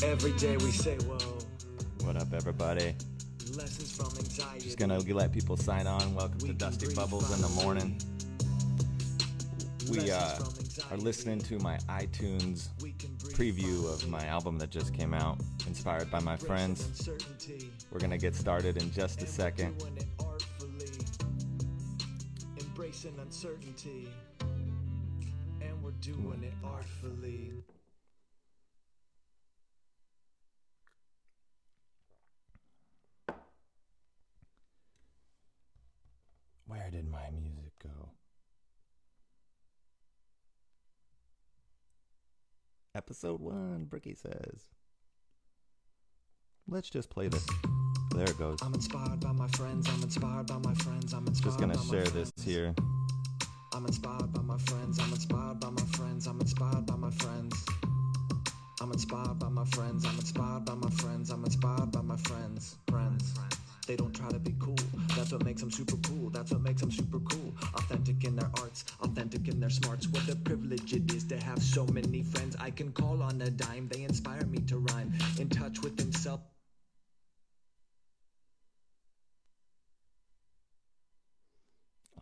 Every day we say, whoa. What up, everybody? Lessons from anxiety. Just gonna let people sign on. Welcome to Dusty Bubbles in the Morning. We are listening to my iTunes preview of my album that just came out, inspired by my friends. We're gonna get started in just a second. Embracing uncertainty, and we're doing it artfully. Where did my music go? Episode 1, Bricky says. Let's just play this. There it goes. I'm inspired by my friends, I'm inspired by my friends, I'm inspired Just gonna by my share friends. this here. I'm inspired by my friends, I'm inspired by my friends, I'm inspired by my friends. I'm inspired by my friends, I'm inspired by my friends, I'm inspired by my friends. Friends. They don't try to be cool, that's what makes them super cool, that's what makes them super cool. Authentic in their arts, authentic in their smarts. What a privilege it is to have so many friends I can call on a dime. They inspire me to rhyme, in touch with himself.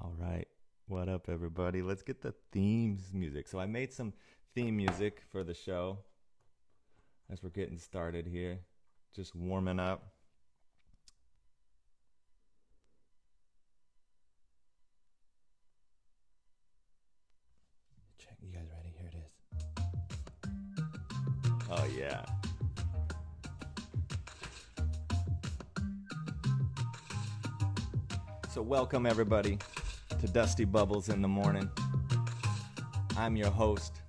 All right. What up, everybody? Let's get the themes music. So I made some theme music for the show as we're getting started here. Just warming up. Check. You guys ready? Here it is. Oh, yeah. So welcome, everybody, to Dusty Bubbles in the Morning. I'm your host,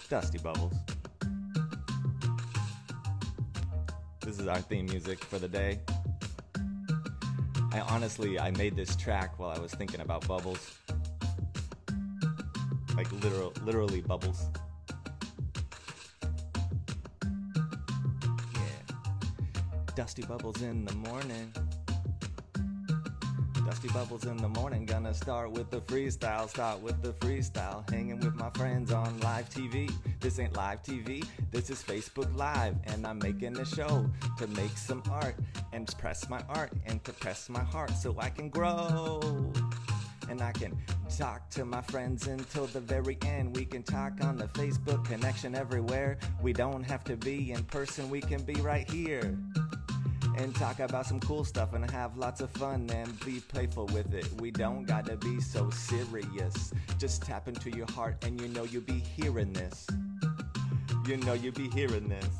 Dusty Bubbles. This is our theme music for the day. I made this track while I was thinking about bubbles. Like literally bubbles. Yeah. Dusty Bubbles in the morning. Dusty Bubbles in the morning, gonna start with the freestyle, hanging with my friends on live TV. This ain't live TV, this is Facebook Live, and I'm making a show to make some art, and press my art, and to press my heart, so I can grow, and I can talk to my friends until the very end. We can talk on the Facebook connection everywhere. We don't have to be in person, we can be right here. And talk about some cool stuff and have lots of fun and be playful with it. We don't gotta be so serious. Just tap into your heart and you know you'll be hearing this. You know you'll be hearing this.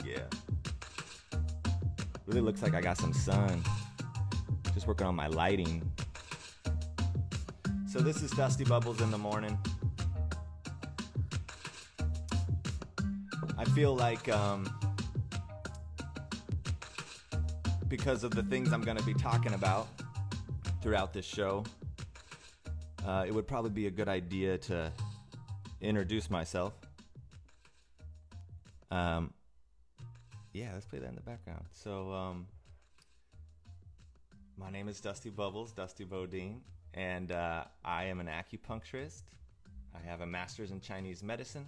Yeah. Really looks like I got some sun. Just working on my lighting. So this is Dusty Bubbles in the morning. I feel like because of the things I'm going to be talking about throughout this show, it would probably be a good idea to introduce myself. Yeah, let's play that in the background. So, my name is Dusty Bubbles, Dusty Bodine, and I am an acupuncturist. I have a master's in Chinese medicine.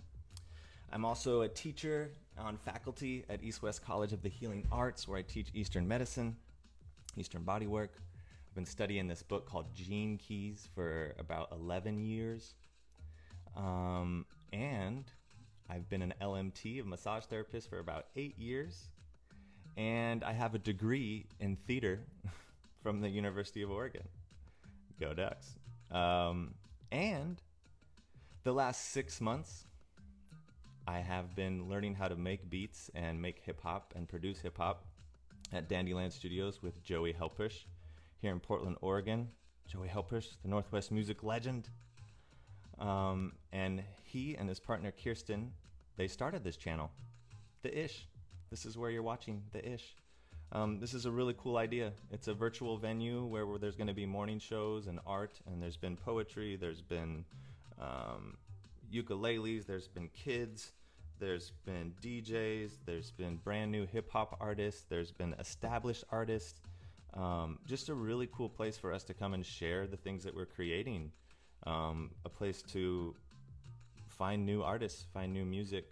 I'm also a teacher on faculty at East West College of the Healing Arts, where I teach Eastern medicine, Eastern bodywork. I've been studying this book called Gene Keys for about 11 years. And I've been an LMT, a massage therapist, for about 8 years. And I have a degree in theater from the University of Oregon. Go Ducks. And the last 6 months, I have been learning how to make beats and make hip-hop and produce hip-hop at Dandyland Studios with Joey Helpish here in Portland, Oregon. Joey Helpish, the Northwest music legend. And he and his partner Kirsten, they started this channel, The Ish. This is where you're watching The Ish. This is a really cool idea. It's a virtual venue where there's going to be morning shows and art, and there's been poetry, there's been ukuleles, there's been kids, there's been DJs, there's been brand new hip-hop artists, there's been established artists. Just a really cool place for us to come and share the things that we're creating. A place to find new artists, find new music,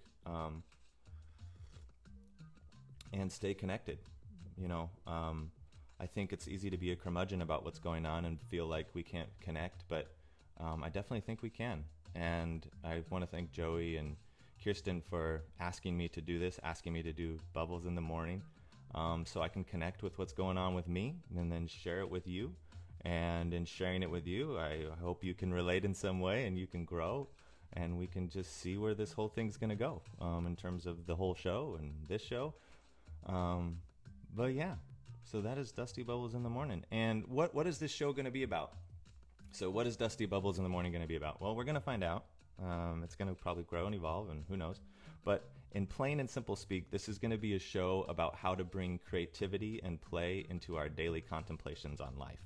and stay connected. You know, I think it's easy to be a curmudgeon about what's going on and feel like we can't connect, but I definitely think we can. And I want to thank Joey and Kirsten for asking me to do this, asking me to do Bubbles in the Morning, so I can connect with what's going on with me and then share it with you. And in sharing it with you, I hope you can relate in some way and you can grow and we can just see where this whole thing's going to go in terms of the whole show and this show. But yeah, so that is Dusty Bubbles in the Morning. And what is this show going to be about? So what is Dusty Bubbles in the Morning going to be about? Well, we're going to find out. It's going to probably grow and evolve, and who knows. But in plain and simple speak, this is going to be a show about how to bring creativity and play into our daily contemplations on life.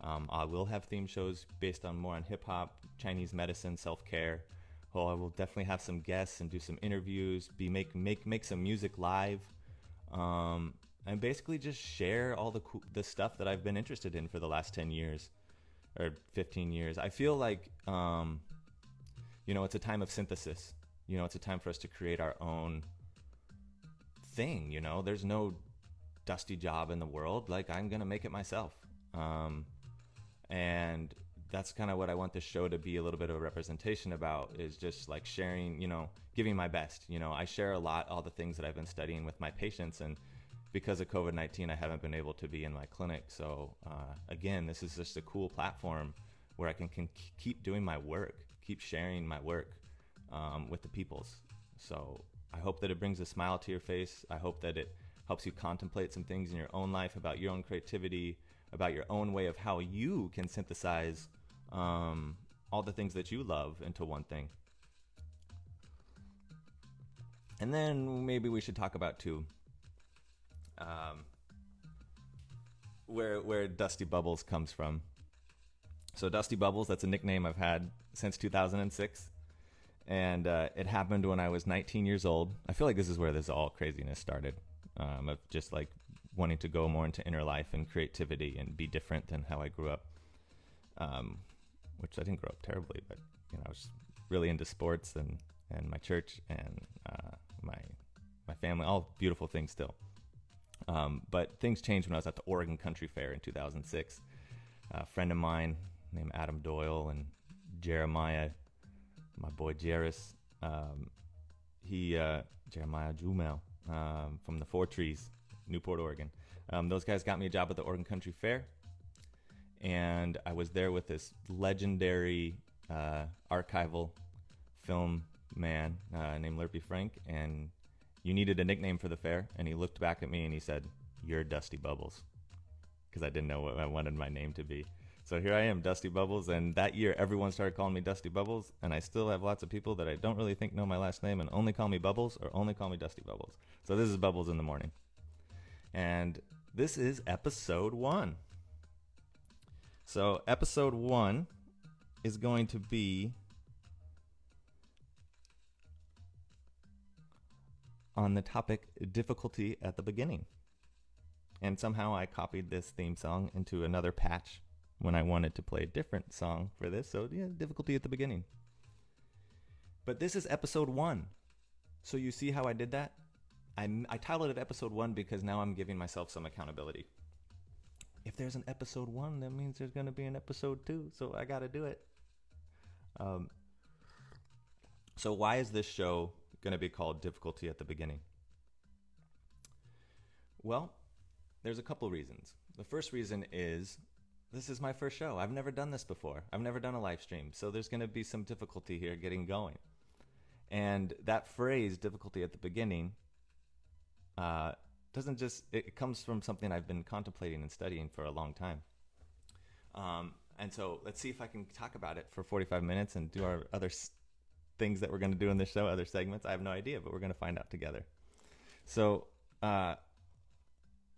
I will have theme shows based on more on hip-hop, Chinese medicine, self-care. Oh, I will definitely have some guests and do some interviews, make some music live, and basically just share all the stuff that I've been interested in for the last 10 years or 15 years. I feel like, it's a time of synthesis. It's a time for us to create our own thing, There's no dusty job in the world. Like, I'm going to make it myself. And that's kind of what I want this show to be a little bit of a representation about, is just like sharing, giving my best. I share a lot, all the things that I've been studying with my patients, and because of COVID-19, I haven't been able to be in my clinic. So again, this is just a cool platform where I can keep doing my work, keep sharing my work with the peoples. So I hope that it brings a smile to your face. I hope that it helps you contemplate some things in your own life about your own creativity, about your own way of how you can synthesize all the things that you love into one thing. And then maybe we should talk about too, where Dusty Bubbles comes from. So Dusty Bubbles, that's a nickname I've had since 2006. And it happened when I was 19 years old. I feel like this is where this all craziness started, of just like wanting to go more into inner life and creativity and be different than how I grew up, which I didn't grow up terribly, but I was really into sports and my church and my family, all beautiful things still. But things changed when I was at the Oregon Country Fair in 2006. A friend of mine named Adam Doyle and Jeremiah, my boy Jairus, Jeremiah Jumel from the Four Trees, Newport, Oregon. Those guys got me a job at the Oregon Country Fair, and I was there with this legendary archival film man named Lurpy Frank, and you needed a nickname for the fair, and he looked back at me and he said, "You're Dusty Bubbles," because I didn't know what I wanted my name to be. So here I am, Dusty Bubbles, and that year everyone started calling me Dusty Bubbles, and I still have lots of people that I don't really think know my last name and only call me Bubbles or only call me Dusty Bubbles. So this is Bubbles in the Morning. And this is episode 1. So episode 1 is going to be on the topic difficulty at the beginning. And somehow I copied this theme song into another patch when I wanted to play a different song for this. So yeah, difficulty at the beginning. But this is episode 1. So you see how I did that? I titled it episode 1 because now I'm giving myself some accountability. If there's an episode 1, that means there's going to be an episode 2. So I got to do it. So why is this show going to be called Difficulty at the Beginning? Well, there's a couple reasons. The first reason is this is my first show. I've never done this before. I've never done a live stream. So there's going to be some difficulty here getting going. And that phrase, difficulty at the beginning, it comes from something I've been contemplating and studying for a long time. And so let's see if I can talk about it for 45 minutes and do our other things that we're going to do in this show, other segments. I have no idea, but we're going to find out together. So,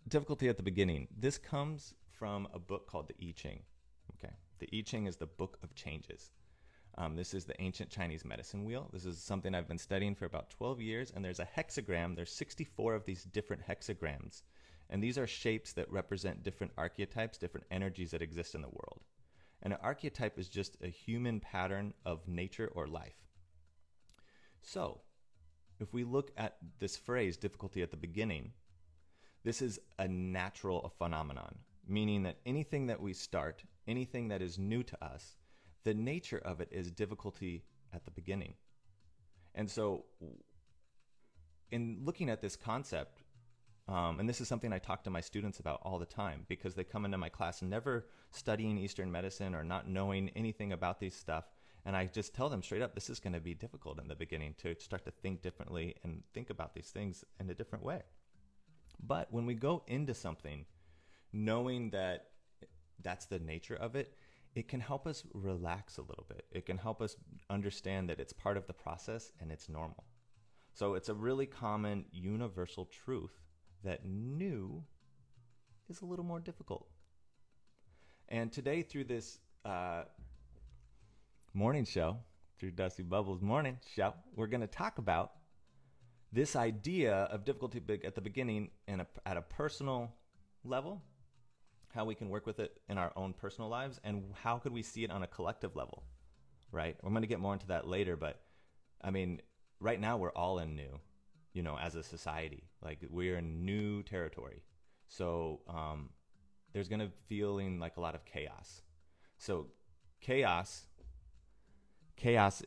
difficulty at the beginning. This comes from a book called the I Ching. Okay, the I Ching is the Book of Changes. This is the ancient Chinese medicine wheel. This is something I've been studying for about 12 years, and there's a hexagram. There's 64 of these different hexagrams, and these are shapes that represent different archetypes, different energies that exist in the world. And an archetype is just a human pattern of nature or life. So, if we look at this phrase, difficulty at the beginning, This is a natural phenomenon, meaning that anything that we start, anything that is new to us, the nature of it is difficulty at the beginning. And so in looking at this concept, and this is something I talk to my students about all the time, because they come into my class never studying Eastern medicine or not knowing anything about these stuff. And I just tell them straight up, this is going to be difficult in the beginning to start to think differently and think about these things in a different way. But when we go into something, knowing that that's the nature of it, it can help us relax a little bit. It can help us understand that it's part of the process and it's normal. So it's a really common universal truth that new is a little more difficult. And today, through this morning show, through Dusty Bubbles' morning show, we're going to talk about this idea of difficulty at the beginning and at a personal level, how we can work with it in our own personal lives, and how could we see it on a collective level, right? I'm going to get more into that later, but I mean, right now we're all in new, as a society. Like, we're in new territory. So there's going to feeling like a lot of chaos. So chaos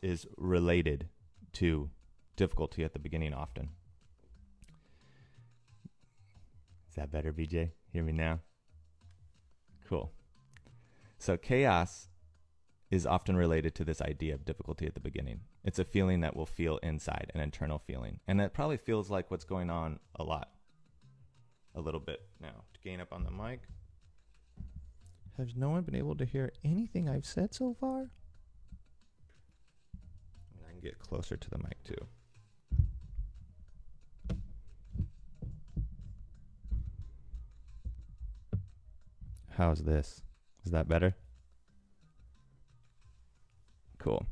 is related to difficulty at the beginning often. Is that better, BJ? Hear me now? Cool. So chaos is often related to this idea of difficulty at the beginning. It's a feeling that we'll feel inside, an internal feeling. And it probably feels like what's going on a little bit. Now, to gain up on the mic. Has no one been able to hear anything I've said so far? And I can get closer to the mic too. How's this? Is that better? Cool.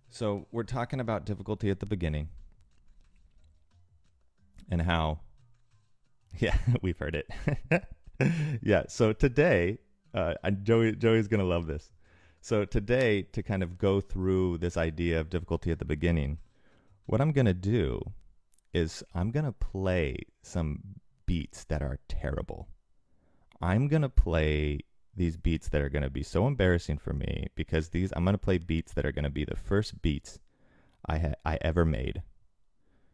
So we're talking about difficulty at the beginning and how, yeah, we've heard it. Yeah, so today, Joey's going to love this. So today, to kind of go through this idea of difficulty at the beginning, what I'm going to do is I'm going to play some beats that are terrible. I'm going to play these beats that are going to be so embarrassing for me, because I'm going to play beats that are going to be the first beats I ever made.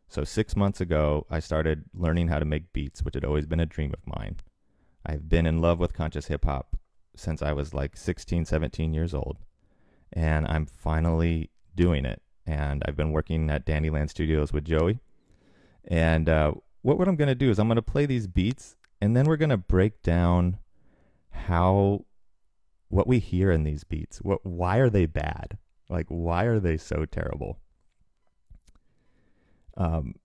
So 6 months ago, I started learning how to make beats, which had always been a dream of mine. I've been in love with conscious hip hop since I was like 16, 17 years old. And I'm finally doing it. And I've been working at Dandyland Studios with Joey. And what I'm going to do is I'm going to play these beats, and then we're going to break down what we hear in these beats. Why are they bad? Like, why are they so terrible? And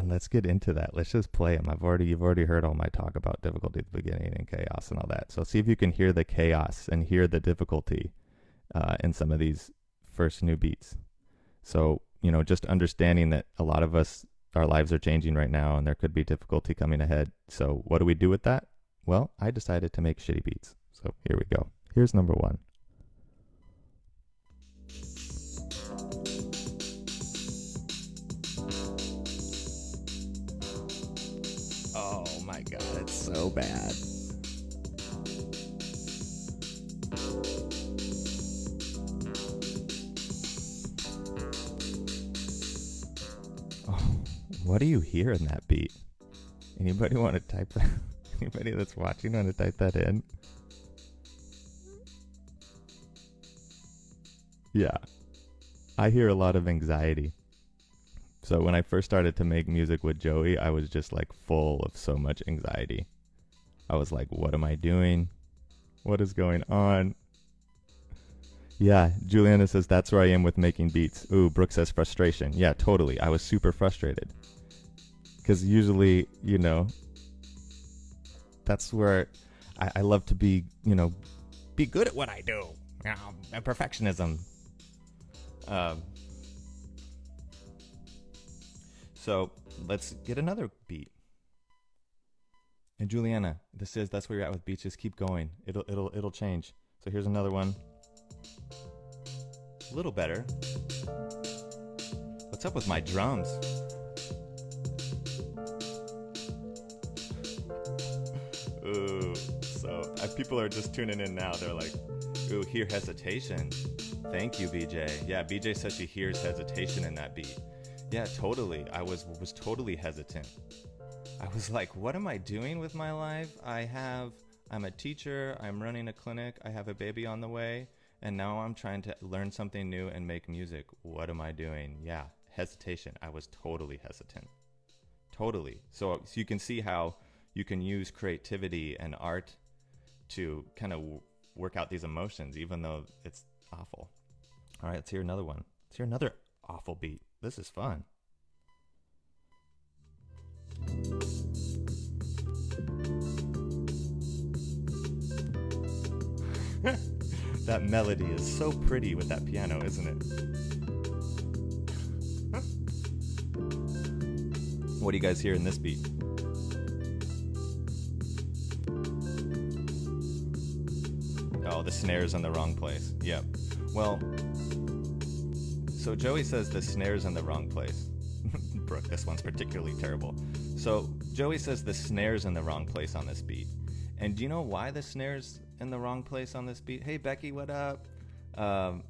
let's get into that. Let's just play them. You've already heard all my talk about difficulty at the beginning and chaos and all that. So see if you can hear the chaos and hear the difficulty in some of these first new beats. So, just understanding that a lot of us, our lives are changing right now, and there could be difficulty coming ahead. So what do we do with that? Well, I decided to make shitty beats. So here we go. Here's number one. Oh my God, it's so bad. Oh, what do you hear in that beat? Anybody want to type that? Anybody that's watching want to type that in? Yeah, I hear a lot of anxiety. So when I first started to make music with Joey, I was just like full of so much anxiety. I was like, what am I doing? What is going on? Yeah, Juliana says that's where I am with making beats. Ooh, Brooke says frustration. Yeah, totally. I was super frustrated. Because usually, that's where I love to be, be good at what I do. And perfectionism. So let's get another beat. And Juliana, that's where you're at with beats. Just keep going. It'll change. So here's another one. A little better. What's up with my drums? Ooh, so people are just tuning in now. They're like, ooh, hear hesitation. Thank you, BJ. Yeah, BJ said she hears hesitation in that beat. Yeah, totally. I was totally hesitant. I was like, what am I doing with my life? I'm a teacher, I'm running a clinic, I have a baby on the way, and now I'm trying to learn something new and make music. What am I doing? Yeah, hesitation. I was totally hesitant. Totally. So you can see how you can use creativity and art to kind of work out these emotions, even though it's awful. All right, let's hear another one. Let's hear another awful beat. This is fun. That melody is so pretty with that piano, isn't it? What do you guys hear in this beat? Oh, the snare's in the wrong place. Yep. Well, so Joey says the snare's in the wrong place. Brooke, this one's particularly terrible. So Joey says the snare's in the wrong place on this beat. And do you know why the snare's in the wrong place on this beat? Hey, Becky, what up? I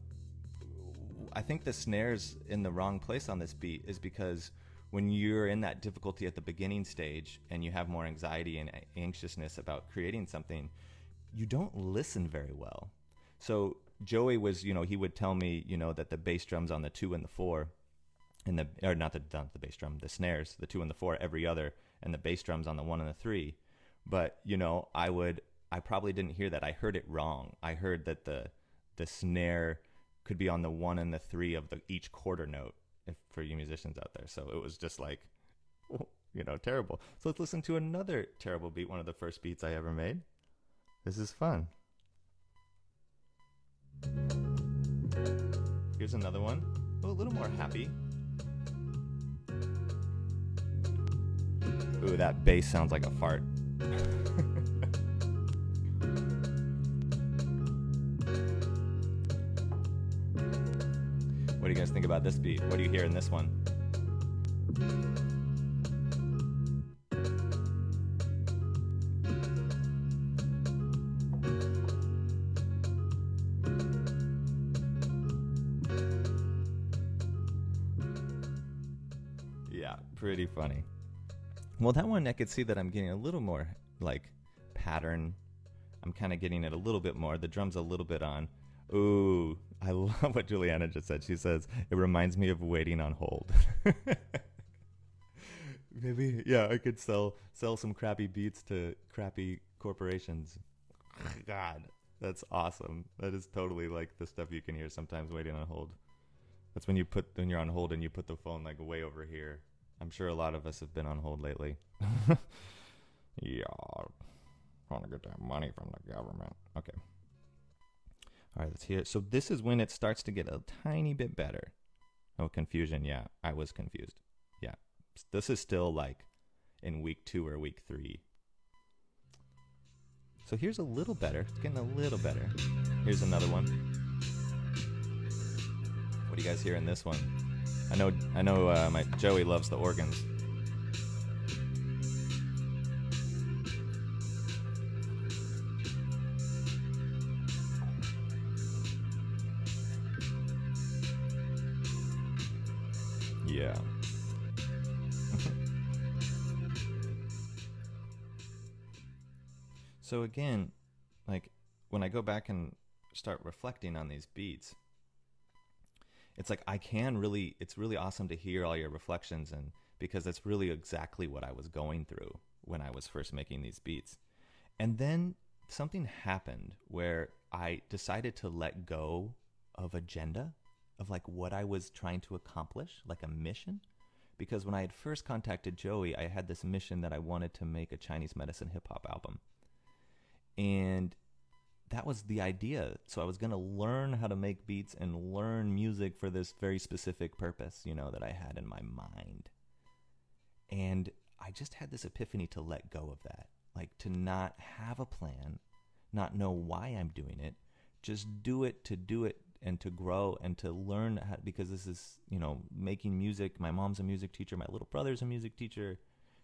think the snare's in the wrong place on this beat is because when you're in that difficulty at the beginning stage and you have more anxiety and anxiousness about creating something, you don't listen very well. So Joey was, he would tell me, that the bass drums on the 2 and the 4, and not the bass drum, the snares, the 2 and the 4 every other, and the bass drums on the 1 and the 3. But I probably didn't hear that. I heard it wrong. I heard that the snare could be on the 1 and the 3 of each quarter note, for you musicians out there. So it was just like, terrible. So let's listen to another terrible beat, one of the first beats I ever made. This is fun. Here's another one. Oh, a little more happy. Ooh, that bass sounds like a fart. What do you guys think about this beat? What do you hear in this one? Yeah, pretty funny. Well, that one I could see that I'm getting a little more like pattern. I'm kind of getting it a little bit more. The drum's a little bit on. Ooh, I love what Juliana just said. She says, it reminds me of waiting on hold. Maybe, yeah, I could sell some crappy beats to crappy corporations. God, that's awesome. That is totally like the stuff you can hear sometimes waiting on hold. That's when you're on hold and you put the phone like way over here. I'm sure a lot of us have been on hold lately. Yeah, trying to get that money from the government. Okay. All right, let's hear it. So this is when it starts to get a tiny bit better. Oh, confusion. Yeah, I was confused. Yeah. This is still like in week 2 or week 3. So here's a little better. It's getting a little better. Here's another one. What do you guys hear in this one? I know my Joey loves the organs. Yeah. So again, like when I go back and start reflecting on these beats, it's like it's really awesome to hear all your reflections, and because that's really exactly what I was going through when I was first making these beats. And then something happened where I decided to let go of agenda, of like what I was trying to accomplish, like a mission. Because when I had first contacted Joey, I had this mission that I wanted to make a Chinese medicine hip-hop album. And that was the idea. So I was going to learn how to make beats and learn music for this very specific purpose, that I had in my mind. And I just had this epiphany to let go of that. Like to not have a plan, not know why I'm doing it, just do it and to grow and to learn because this is, making music. My mom's a music teacher. My little brother's a music teacher.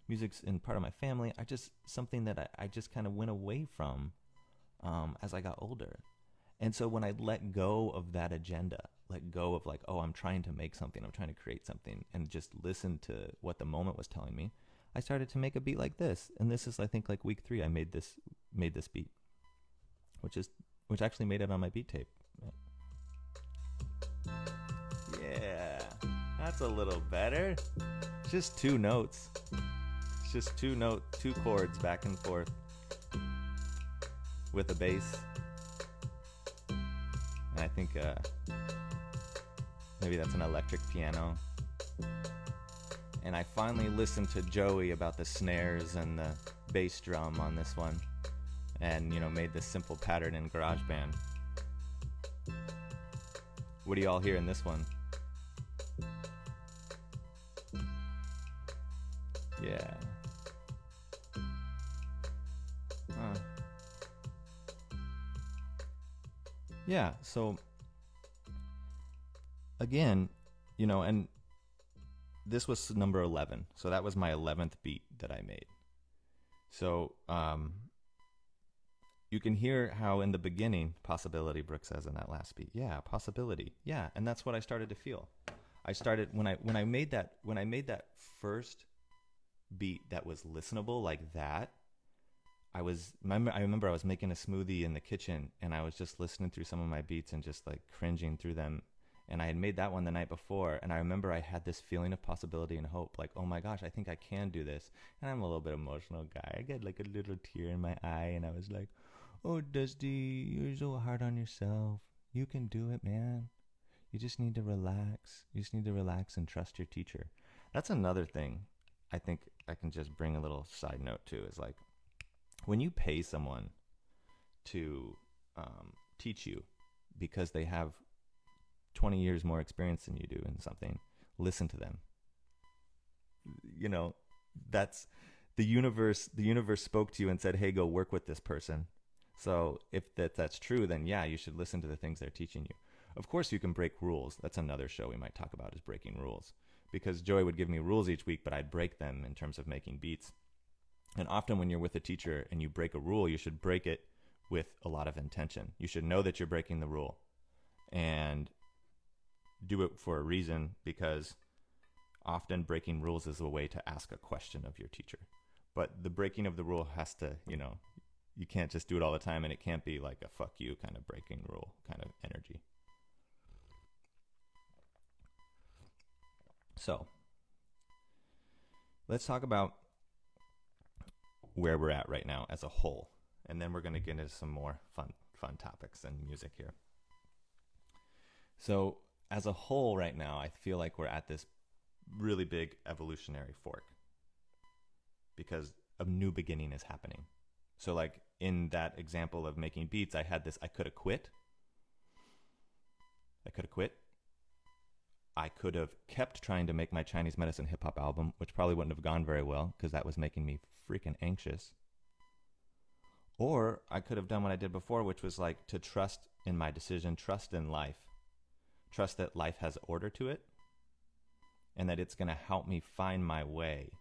music's in part of my family. Something that I just kind of went away from as I got older. And so when I let go of that agenda, let go of like, oh, I'm trying to make something, I'm trying to create something, and just listen to what the moment was telling me, I started to make a beat like this. And this is, I think, like week 3, I made this beat, which actually made it on my beat tape. Yeah, that's a little better. Just 2 notes. It's just 2 chords back and forth with a bass. And I think maybe that's an electric piano. And I finally listened to Joey about the snares and the bass drum on this one, and made this simple pattern in GarageBand. What do you all hear in this one? Yeah. Yeah, so again, and this was number 11. So that was my 11th beat that I made. So you can hear how in the beginning, possibility, Brooke says in that last beat. Yeah, possibility. Yeah, and that's what I started to feel. I started when I made that first beat that was listenable like that. I remember I was making a smoothie in the kitchen, and I was just listening through some of my beats and just like cringing through them. And I had made that one the night before, and I remember I had this feeling of possibility and hope, like, oh my gosh, I think I can do this. And I'm a little bit emotional guy. I get like a little tear in my eye, and I was like, oh, Dusty, you're so hard on yourself. You can do it, man. You just need to relax. You just need to relax and trust your teacher. That's another thing I think I can just bring a little side note to, is like, when you pay someone to teach you because they have 20 years more experience than you do in something, listen to them. That's the universe. The universe spoke to you and said, hey, go work with this person. So if that's true, then yeah, you should listen to the things they're teaching you. Of course, you can break rules. That's another show we might talk about, is breaking rules. Because Joey would give me rules each week, but I'd break them in terms of making beats. And often when you're with a teacher and you break a rule, you should break it with a lot of intention. You should know that you're breaking the rule and do it for a reason, because often breaking rules is a way to ask a question of your teacher. But the breaking of the rule has to, you can't just do it all the time, and it can't be like a fuck you kind of breaking rule kind of energy. So let's talk about where we're at right now as a whole, and then we're going to get into some more fun topics and music here. So as a whole right now, I feel like we're at this really big evolutionary fork, because a new beginning is happening. So like in that example of making beats, I had this, I could have quit. I could have kept trying to make my Chinese medicine hip hop album, which probably wouldn't have gone very well because that was making me freaking anxious. Or I could have done what I did before, which was like to trust in my decision, trust in life, trust that life has order to it, and that it's going to help me find my way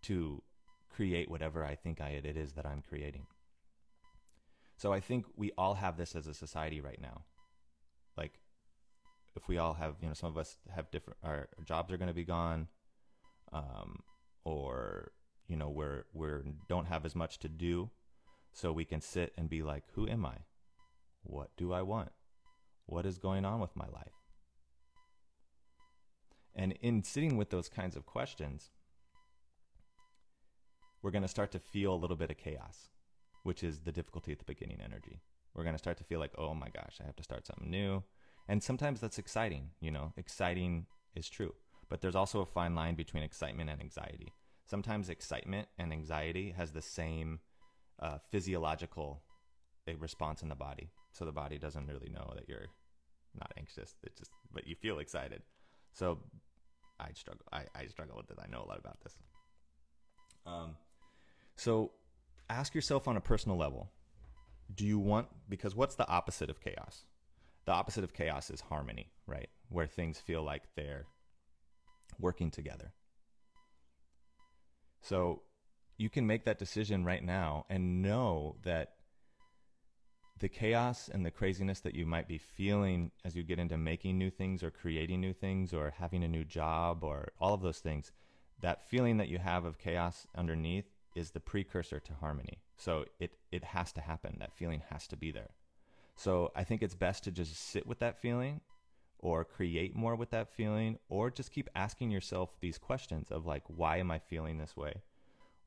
to create whatever I think it is that I'm creating. So I think we all have this as a society right now. Like, if we all have, some of us have different, our jobs are going to be gone, or, we're don't have as much to do. So we can sit and be like, who am I? What do I want? What is going on with my life? And in sitting with those kinds of questions, we're going to start to feel a little bit of chaos, which is the difficulty at the beginning energy. We're going to start to feel like, oh my gosh, I have to start something new. And sometimes that's exciting, exciting is true. But there's also a fine line between excitement and anxiety. Sometimes excitement and anxiety has the same physiological response in the body. So the body doesn't really know that you're not anxious, but you feel excited. So I struggle with it. I know a lot about this. So ask yourself on a personal level, because what's the opposite of chaos? The opposite of chaos is harmony, right? Where things feel like they're working together. So you can make that decision right now and know that the chaos and the craziness that you might be feeling as you get into making new things or creating new things or having a new job or all of those things, that feeling that you have of chaos underneath is the precursor to harmony. So it has to happen. That feeling has to be there. So I think it's best to just sit with that feeling or create more with that feeling, or just keep asking yourself these questions of like, why am I feeling this way?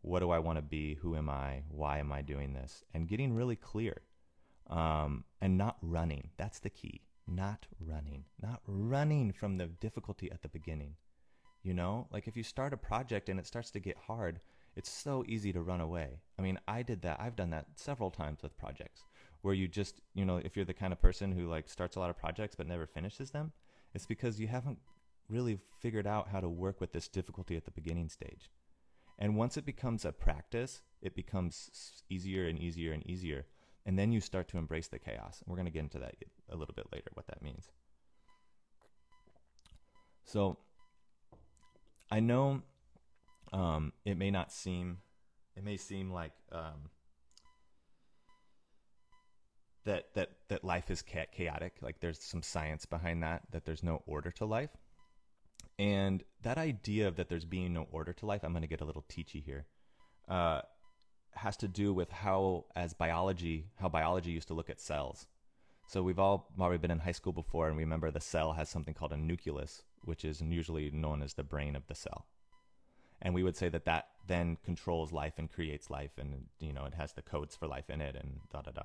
What do I want to be? Who am I? Why am I doing this? And getting really clear, and not running. That's the key. Not running from the difficulty at the beginning. You know, like if you start a project and it starts to get hard, it's so easy to run away. I mean, I did that. I've done that several times with projects where you just, you know, if you're the kind of person who like starts a lot of projects but never finishes them, it's because you haven't really figured out how to work with this difficulty at the beginning stage. And once it becomes a practice, it becomes easier and easier and easier. And then you start to embrace the chaos. And we're going to get into that a little bit later, what that means. So I know it may seem like that life is chaotic. Like there's some science behind that there's no order to life. And that idea of that there's being no order to life, I'm going to get a little teachy here, has to do with how biology used to look at cells. So we've all probably been in high school before, and remember the cell has something called a nucleus, which is usually known as the brain of the cell. And we would say that then controls life and creates life, and you know it has the codes for life in it, and da da da.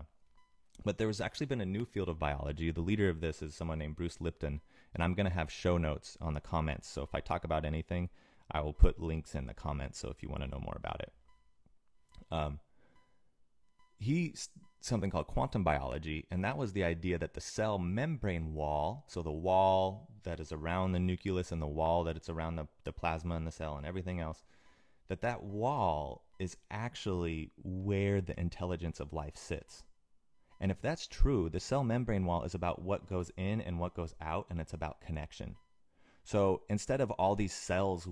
But there has actually been a new field of biology. The leader of this is someone named Bruce Lipton, and I'm going to have show notes on the comments. So if I talk about anything, I will put links in the comments. So if you want to know more about it, he's something called quantum biology, and that was the idea that the cell membrane wall, so the wall that is around the nucleus and the wall that it's around the plasma in the cell and everything else, that wall is actually where the intelligence of life sits. And if that's true, the cell membrane wall is about what goes in and what goes out, and it's about connection. So instead of all these cells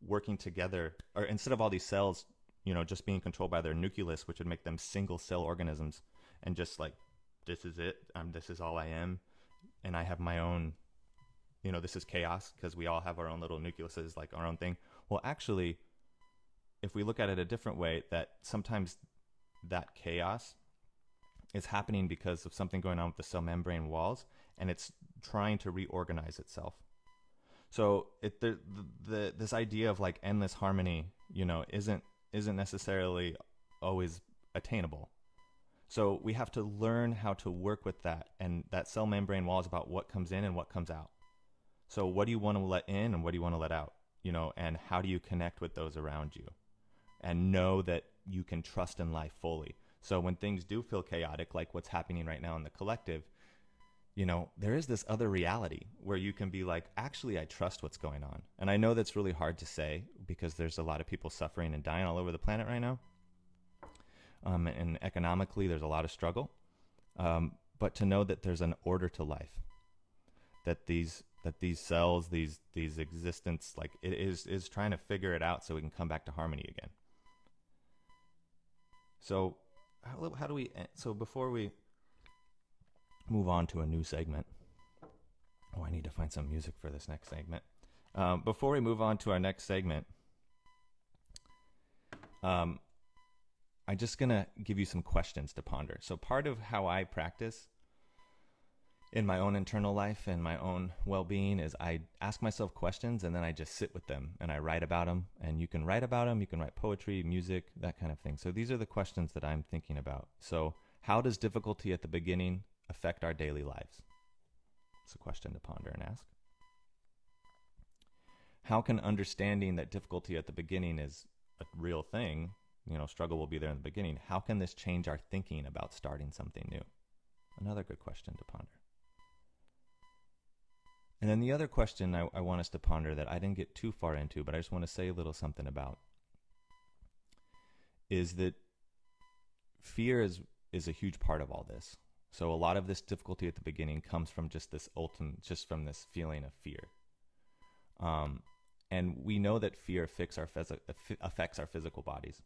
working together, or instead of all these cells, you know, just being controlled by their nucleus, which would make them single cell organisms, and just like, this is it, this is all I am, and I have my own, you know, this is chaos, because we all have our own little nucleuses, like our own thing. Well, actually, if we look at it a different way, that sometimes that chaos is happening because of something going on with the cell membrane walls, and it's trying to reorganize itself. So this idea of like endless harmony, you know, isn't necessarily always attainable. So we have to learn how to work with that, and that cell membrane wall is about what comes in and what comes out. So what do you want to let in and what do you want to let out, you know, and how do you connect with those around you, and know that you can trust in life fully. So when things do feel chaotic, like what's happening right now in the collective, you know, there is this other reality where you can be like, actually, I trust what's going on. And I know that's really hard to say because there's a lot of people suffering and dying all over the planet right now. And economically, there's a lot of struggle. But to know that there's an order to life, that these cells, these existence, like it is trying to figure it out so we can come back to harmony again. So how do we, so before we move on to a new segment, I need to find some music for this next segment. Before we move on to our next segment, I'm just going to give you some questions to ponder. So part of how I practice in my own internal life and my own well-being is I ask myself questions, and then I just sit with them and I write about them. And you can write about them, you can write poetry, music, that kind of thing. So these are the questions that I'm thinking about. So how does difficulty at the beginning affect our daily lives? It's a question to ponder and ask. How can understanding that difficulty at the beginning is a real thing, you know, struggle will be there in the beginning, how can this change our thinking about starting something new? Another good question to ponder. And then the other question I want us to ponder that I didn't get too far into, but I just want to say a little something about, is that fear is a huge part of all this. So a lot of this difficulty at the beginning comes from just this feeling of fear. And we know that fear affects our physical bodies.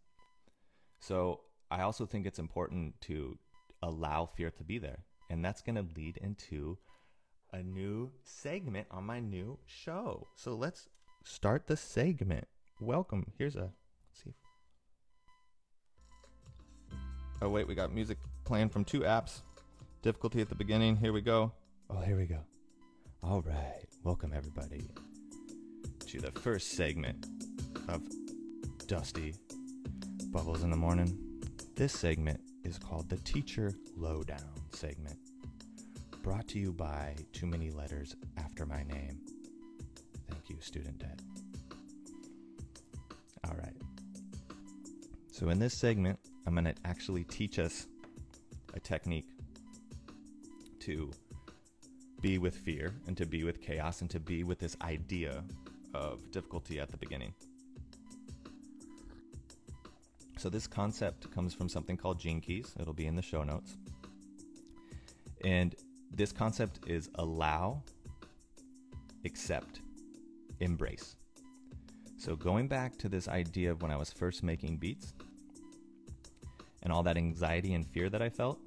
So I also think it's important to allow fear to be there. And that's going to lead into a new segment on my new show. So let's start the segment. Welcome. Let's see. Oh, wait, we got music playing from 2 apps. Difficulty at the beginning. Here we go. Oh, here we go. All right. Welcome, everybody, to the first segment of Dusty Bubbles in the Morning. This segment is called the Teacher Lowdown segment, brought to you by Too Many Letters After My Name. Thank you, Student Debt. All right. So in this segment, I'm going to actually teach us a technique to be with fear and to be with chaos and to be with this idea of difficulty at the beginning. So this concept comes from something called Gene Keys. It'll be in the show notes. And this concept is allow, accept, embrace. So going back to this idea of when I was first making beats and all that anxiety and fear that I felt,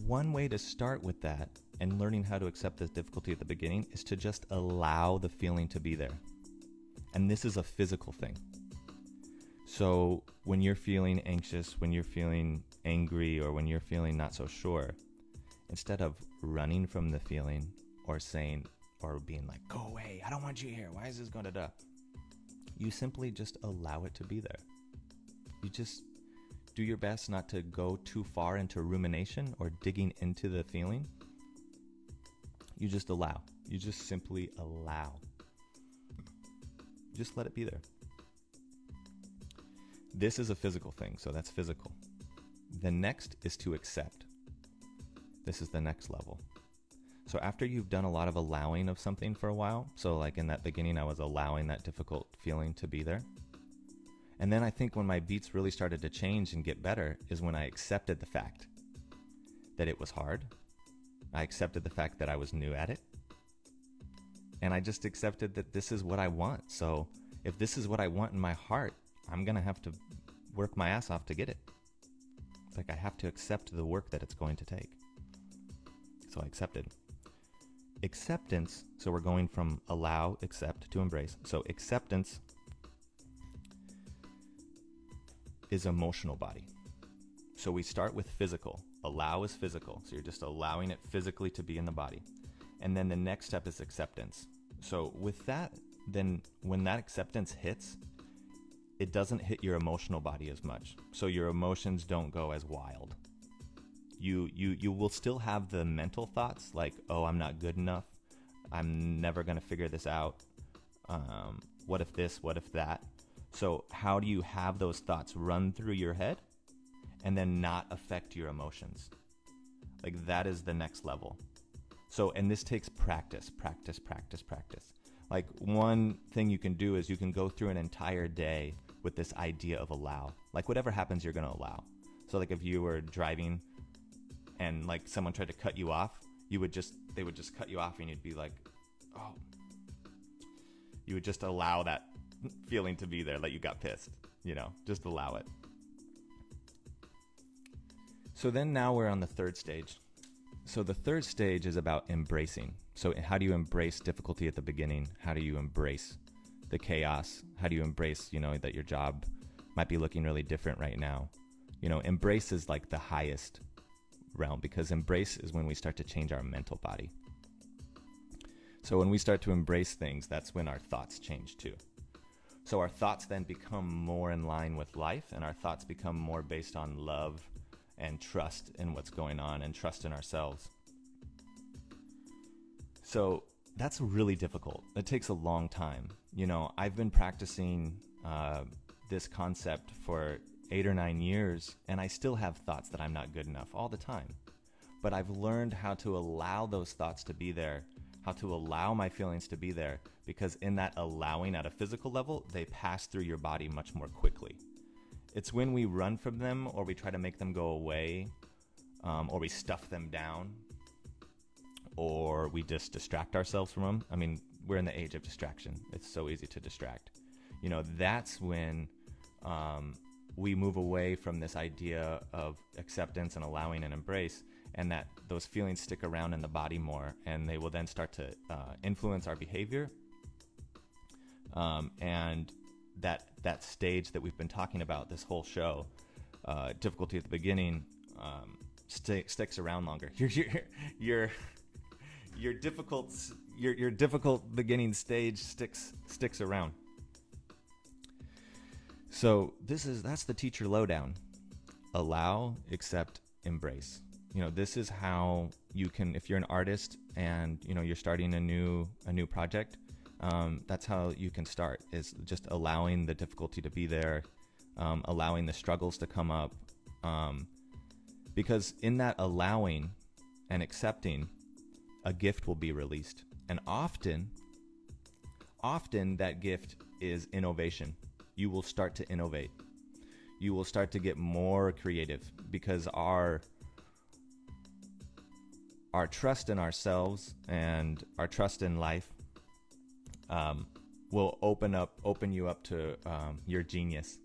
one way to start with that and learning how to accept this difficulty at the beginning is to just allow the feeling to be there. And this is a physical thing. So when you're feeling anxious, when you're feeling angry, or when you're feeling not so sure, instead of running from the feeling or saying, or being like, go away, I don't want you here, why is this going to, you simply just allow it to be there. You just do your best not to go too far into rumination or digging into the feeling. You just allow. You just simply allow. Just let it be there. This is a physical thing, so that's physical. The next is to accept. This is the next level. So after you've done a lot of allowing of something for a while, so like in that beginning, I was allowing that difficult feeling to be there. And then I think when my beats really started to change and get better is when I accepted the fact that it was hard. I accepted the fact that I was new at it. And I just accepted that this is what I want. So if this is what I want in my heart, I'm going to have to work my ass off to get it. It's like I have to accept the work that it's going to take. So I accepted. Acceptance, so we're going from allow, accept to embrace. So acceptance is emotional body. So we start with physical. Allow is physical. So you're just allowing it physically to be in the body. And then the next step is acceptance. So with that, then when that acceptance hits, it doesn't hit your emotional body as much. So your emotions don't go as wild. You will still have the mental thoughts like, oh, I'm not good enough. I'm never going to figure this out. What if this? What if that? So how do you have those thoughts run through your head and then not affect your emotions? Like that is the next level. So, and this takes practice. Like one thing you can do is you can go through an entire day with this idea of allow. Like whatever happens, you're going to allow. So like if you were driving and like someone tried to cut you off, they would just cut you off and you'd be like, oh, you would just allow that feeling to be there, like you got pissed, just allow it. So then now we're on the third stage. So the third stage is about embracing. So how do you embrace difficulty at the beginning? How do you embrace the chaos? How do you embrace, that your job might be looking really different right now? Embrace is like the highest realm, because embrace is when we start to change our mental body. So when we start to embrace things, that's when our thoughts change too. So our thoughts then become more in line with life, and our thoughts become more based on love and trust in what's going on and trust in ourselves. So that's really difficult. It takes a long time. I've been practicing this concept for 8 or 9 years, and I still have thoughts that I'm not good enough all the time. But I've learned how to allow those thoughts to be there, how to allow my feelings to be there, because in that allowing at a physical level, they pass through your body much more quickly. It's when we run from them, or we try to make them go away, or we stuff them down, or we just distract ourselves from them. I mean, we're in the age of distraction. It's so easy to distract. That's when we move away from this idea of acceptance and allowing and embrace, and that those feelings stick around in the body more, and they will then start to influence our behavior. And that stage that we've been talking about this whole show, difficulty at the beginning, sticks around longer. Your difficult beginning stage sticks around. So that's the teacher lowdown. Allow, accept, embrace. This is how you can, if you're an artist and you're starting a new project, that's how you can start, is just allowing the difficulty to be there, allowing the struggles to come up, because in that allowing and accepting, a gift will be released. And often that gift is innovation. You will start to innovate. You will start to get more creative, because our trust in ourselves and our trust in life will open you up to your genius.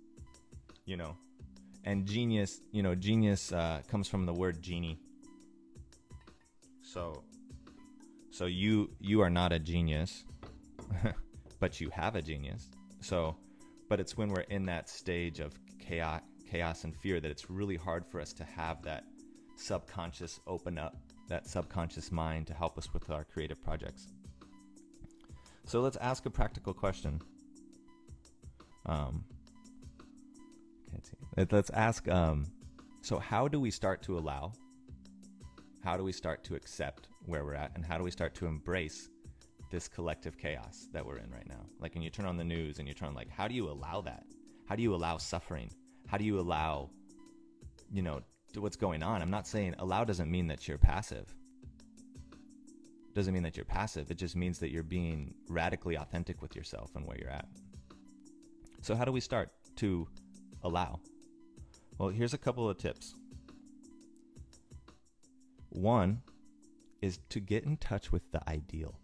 And genius comes from the word genie. So you are not a genius, but you have a genius. But it's when we're in that stage of chaos and fear that it's really hard for us to have that subconscious open up, that subconscious mind to help us with our creative projects. So let's ask a practical question. Let's ask, so how do we start to allow? How do we start to accept where we're at? And how do we start to embrace this collective chaos that we're in right now? Like when you turn on the news and you turn how do you allow that? How do you allow suffering? How do you allow, what's going on? I'm not saying allow doesn't mean that you're passive. Doesn't mean that you're passive. It just means that you're being radically authentic with yourself and where you're at. So how do we start to allow? Well, here's a couple of tips. One is to get in touch with the ideal.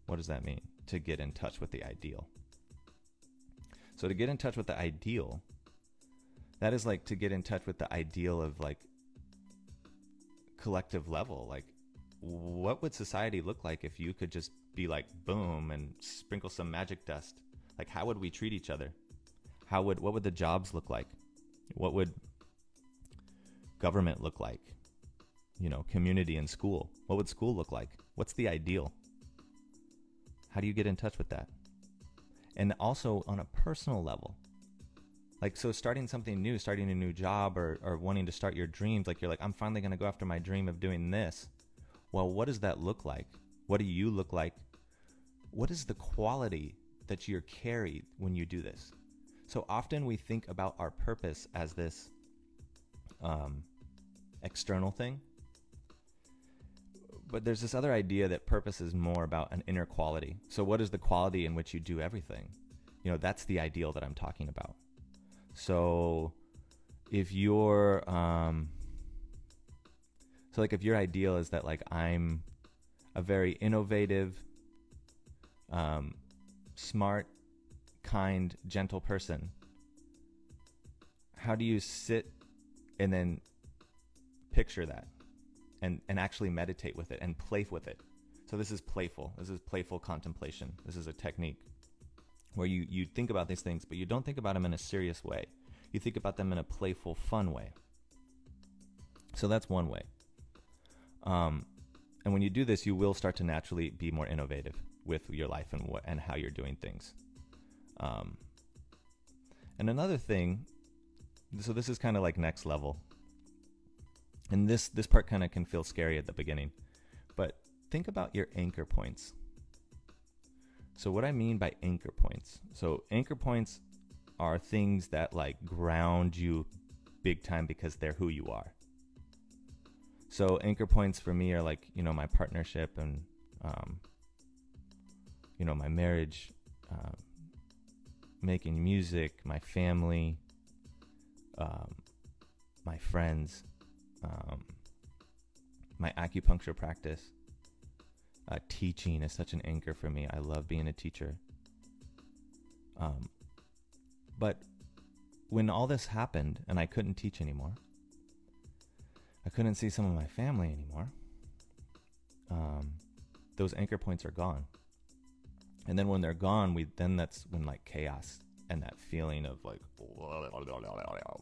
What does that mean? To get in touch with the ideal. So to get in touch with the ideal, that is to get in touch with the ideal of collective level. What would society look like if you could just be boom and sprinkle some magic dust? How would we treat each other? What would the jobs look like? What would government look like? Community and school. What would school look like? What's the ideal? How do you get in touch with that? And also on a personal level. So starting something new, starting a new job or wanting to start your dreams, you're I'm finally going to go after my dream of doing this. Well, what does that look like? What do you look like? What is the quality that you're carried when you do this? So often we think about our purpose as this external thing. But there's this other idea that purpose is more about an inner quality. So what is the quality in which you do everything? That's the ideal that I'm talking about. So if you're, if your ideal is that I'm a very innovative, smart, kind, gentle person, how do you sit and then picture that? And actually meditate with it and play with it. So this is playful. This is playful contemplation. This is a technique where you think about these things, but you don't think about them in a serious way. You think about them in a playful, fun way. So that's one way. And when you do this, you will start to naturally be more innovative with your life and how you're doing things. And another thing, so this is kind of next level. And this part kind of can feel scary at the beginning, but think about your anchor points. So what I mean by anchor points, so anchor points are things that ground you big time because they're who you are. So anchor points for me are my partnership and, my marriage, making music, my family, my friends, my acupuncture practice, Teaching is such an anchor for me. I love being a teacher. But when all this happened and I couldn't teach anymore, I couldn't see some of my family anymore, those anchor points are gone. And then when they're gone, that's when like chaos and that feeling of like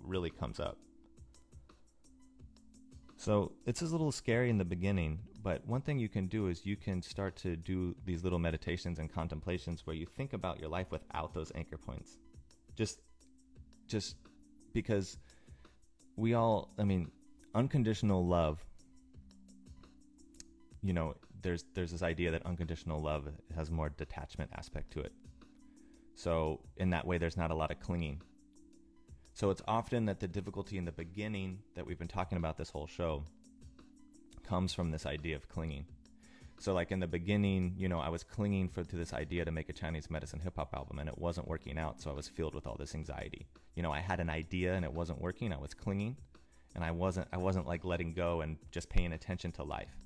really comes up. So it's a little scary in the beginning, but one thing you can do is you can start to do these little meditations and contemplations where you think about your life without those anchor points. Just because unconditional love, there's this idea that unconditional love has more detachment aspect to it. So in that way, there's not a lot of clinging. So it's often that the difficulty in the beginning that we've been talking about this whole show comes from this idea of clinging. So like in the beginning, I was clinging to this idea to make a Chinese medicine hip hop album, and it wasn't working out. So I was filled with all this anxiety. I had an idea and it wasn't working. I was clinging, and I wasn't like letting go and just paying attention to life.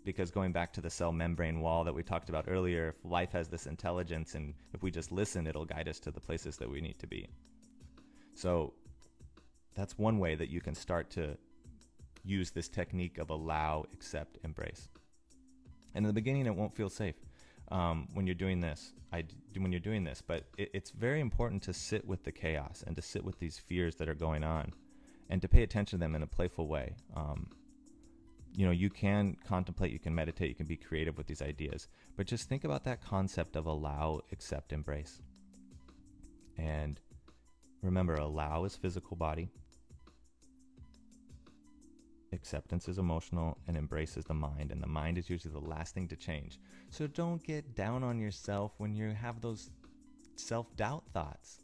Because going back to the cell membrane wall that we talked about earlier, if life has this intelligence, and if we just listen, it'll guide us to the places that we need to be. So that's one way that you can start to use this technique of allow, accept, embrace. And in the beginning, it won't feel safe when you're doing this. But it's very important to sit with the chaos and to sit with these fears that are going on, and to pay attention to them in a playful way. You can contemplate, you can meditate, you can be creative with these ideas, but just think about that concept of allow, accept, embrace. And remember, allow is physical body, acceptance is emotional, and embrace is the mind. And the mind is usually the last thing to change. So don't get down on yourself when you have those self-doubt thoughts.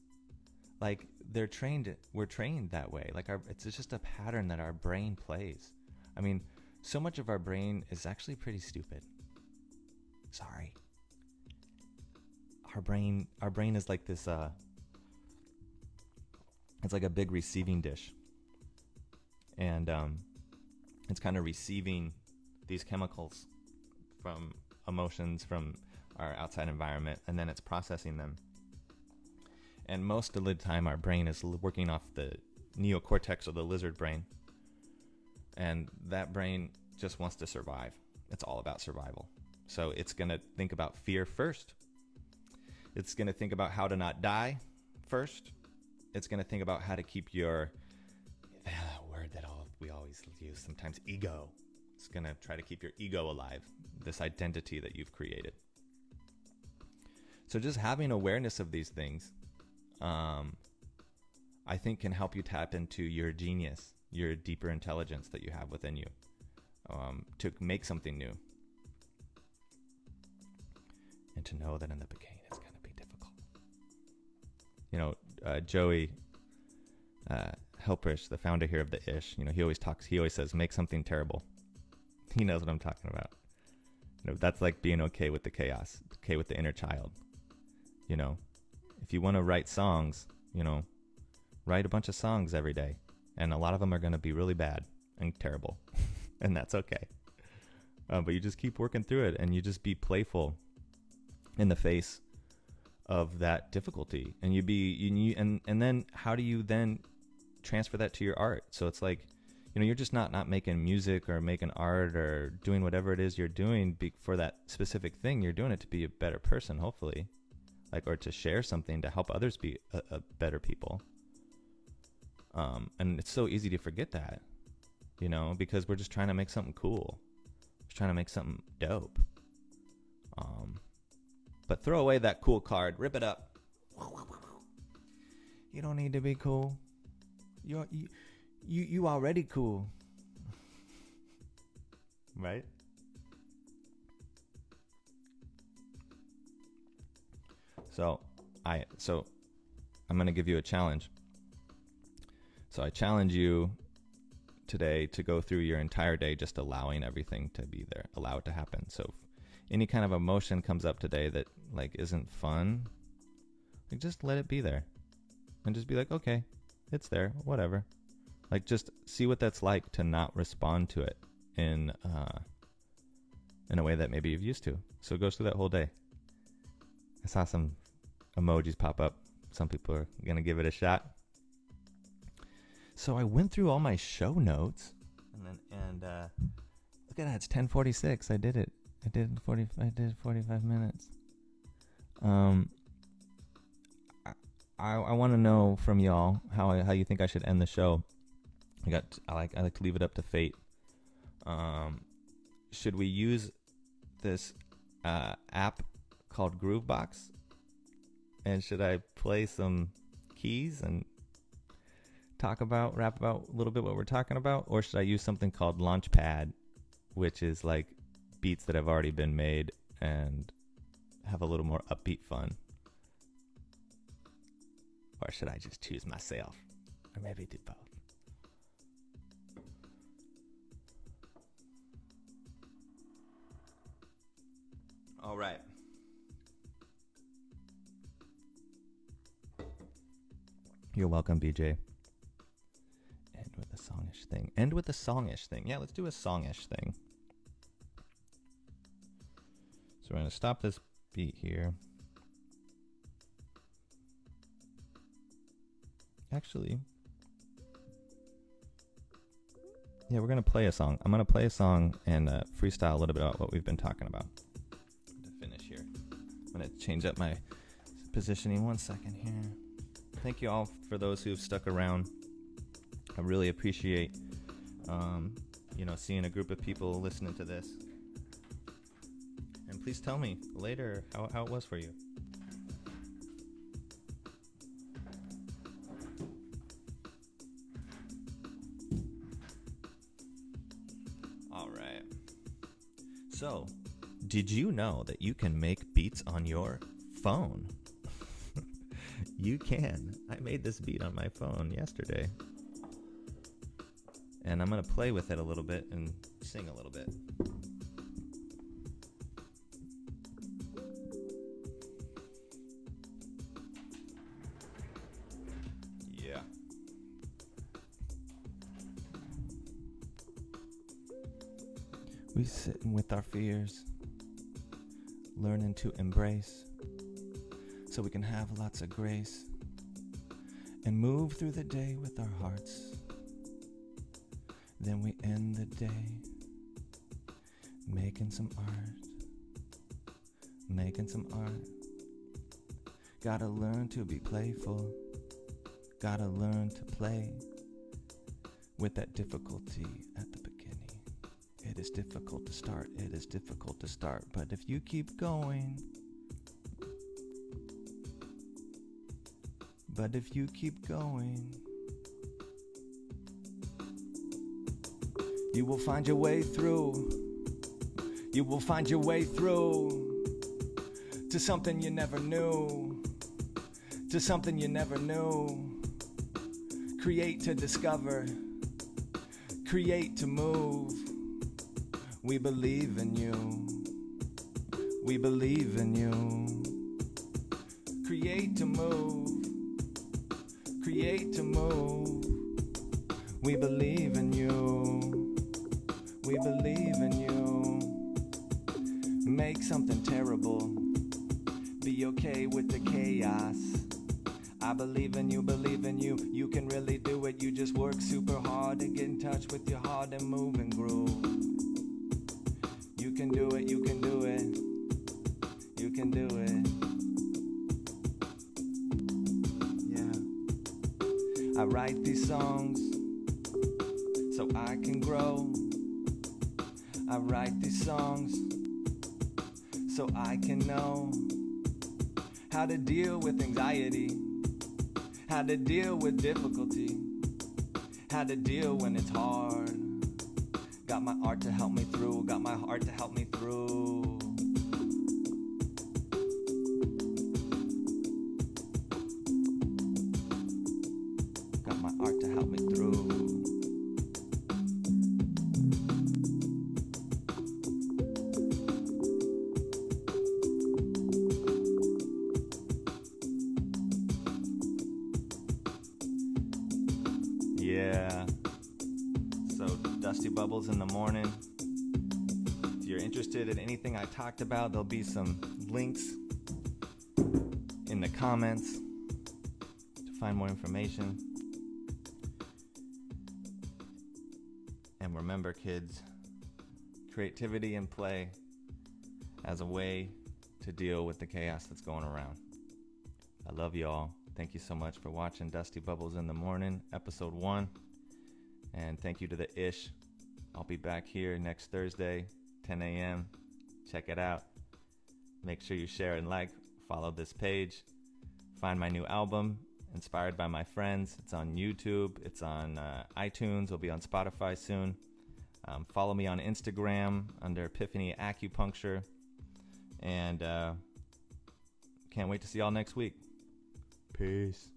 Like we're trained that way. Like it's just a pattern that our brain plays. I mean, so much of our brain is actually pretty stupid. Sorry. Our brain is like this, it's like a big receiving dish. And it's kind of receiving these chemicals from emotions from our outside environment, and then it's processing them. And most of the time, our brain is working off the neocortex, or the lizard brain. And that brain just wants to survive. It's all about survival. So it's going to think about fear first. It's going to think about how to not die first. It's going to think about how to keep your, that word that we always use sometimes, ego. It's going to try to keep your ego alive, this identity that you've created. So just having awareness of these things, I think can help you tap into your genius, your deeper intelligence that you have within you, to make something new. And to know that in the beginning it's going to be difficult. Joey Helprish, the founder here of the Ish, he always says, make something terrible. He knows what I'm talking about. That's like being okay with the chaos, okay with the inner child. If you want to write songs, write a bunch of songs every day. And a lot of them are going to be really bad and terrible. And that's okay. But you just keep working through it, and you just be playful in the face of that difficulty. And and then how do you then transfer that to your art? So it's like, you're just not making music or making art or doing whatever it is you're doing for that specific thing. You're doing it to be a better person, hopefully, or to share something to help others be a better people. And it's so easy to forget that, because we're just trying to make something cool. Just trying to make something dope. But throw away that cool card. Rip it up. You don't need to be cool. You already cool. Right? So I'm going to give you a challenge. So I challenge you today to go through your entire day just allowing everything to be there. Allow it to happen. So if any kind of emotion comes up today that isn't fun, just let it be there. And just be like, okay, it's there, whatever. Just see what that's like to not respond to it in in a way that maybe you've used to. So it goes through that whole day. I saw some emojis pop up. Some people are going to give it a shot. So I went through all my show notes, and look at that, it's 10:46. I did it. I did 45 minutes. I want to know from y'all how you think I should end the show. I like to leave it up to fate. Should we use this app called Groovebox? And should I play some keys and rap about a little bit what we're talking about? Or should I use something called Launchpad, which is like beats that have already been made and have a little more upbeat fun? Or should I just choose myself? Or maybe do both? All right. You're welcome, BJ. End with a songish thing. Yeah, let's do a songish thing. So we're going to stop this beat here. Actually, yeah, we're going to play a song. I'm going to play a song and freestyle a little bit about what we've been talking about. To finish here, I'm going to change up my positioning 1 second here. Thank you all for those who've stuck around. I really appreciate, seeing a group of people listening to this. And please tell me later how it was for you. All right. So, did you know that you can make beats on your phone? You can. I made this beat on my phone yesterday. And I'm going to play with it a little bit and sing a little bit. Yeah. We sitting with our fears, learning to embrace, so we can have lots of grace and move through the day with our hearts. Then we end the day making some art. Gotta learn to be playful. Gotta learn to play with that difficulty at the beginning. It is difficult to start. But if you keep going, you will find your way through. You will find your way through to something you never knew. To something you never knew. Create to discover. Create to move. We believe in you. We believe in you. Create to move. Create to move. We believe in you. We believe in you. Make something terrible. Be okay with the chaos. I believe in you, believe in you. You can really do it. You just work super hard and get in touch with your heart and move and groove. You can do it, you can do it. You can do it. Yeah. I write these songs so I can grow. I write these songs so I can know how to deal with anxiety, how to deal with difficulty, how to deal when it's hard. Got my art to help me through, got my heart to help me through. Got my art to help me through. Yeah. So, Dusty Bubbles in the morning. If you're interested in anything I talked about, there'll be some links in the comments to find more information. And remember, kids, creativity and play as a way to deal with the chaos that's going around. I love y'all. Thank you so much for watching Dusty Bubbles in the Morning, episode 1. And thank you to the Ish. I'll be back here next Thursday, 10 a.m. Check it out. Make sure you share and like. Follow this page. Find my new album, Inspired by My Friends. It's on YouTube. It's on iTunes. It'll be on Spotify soon. Follow me on Instagram under Epiphany Acupuncture. And can't wait to see y'all next week. Peace.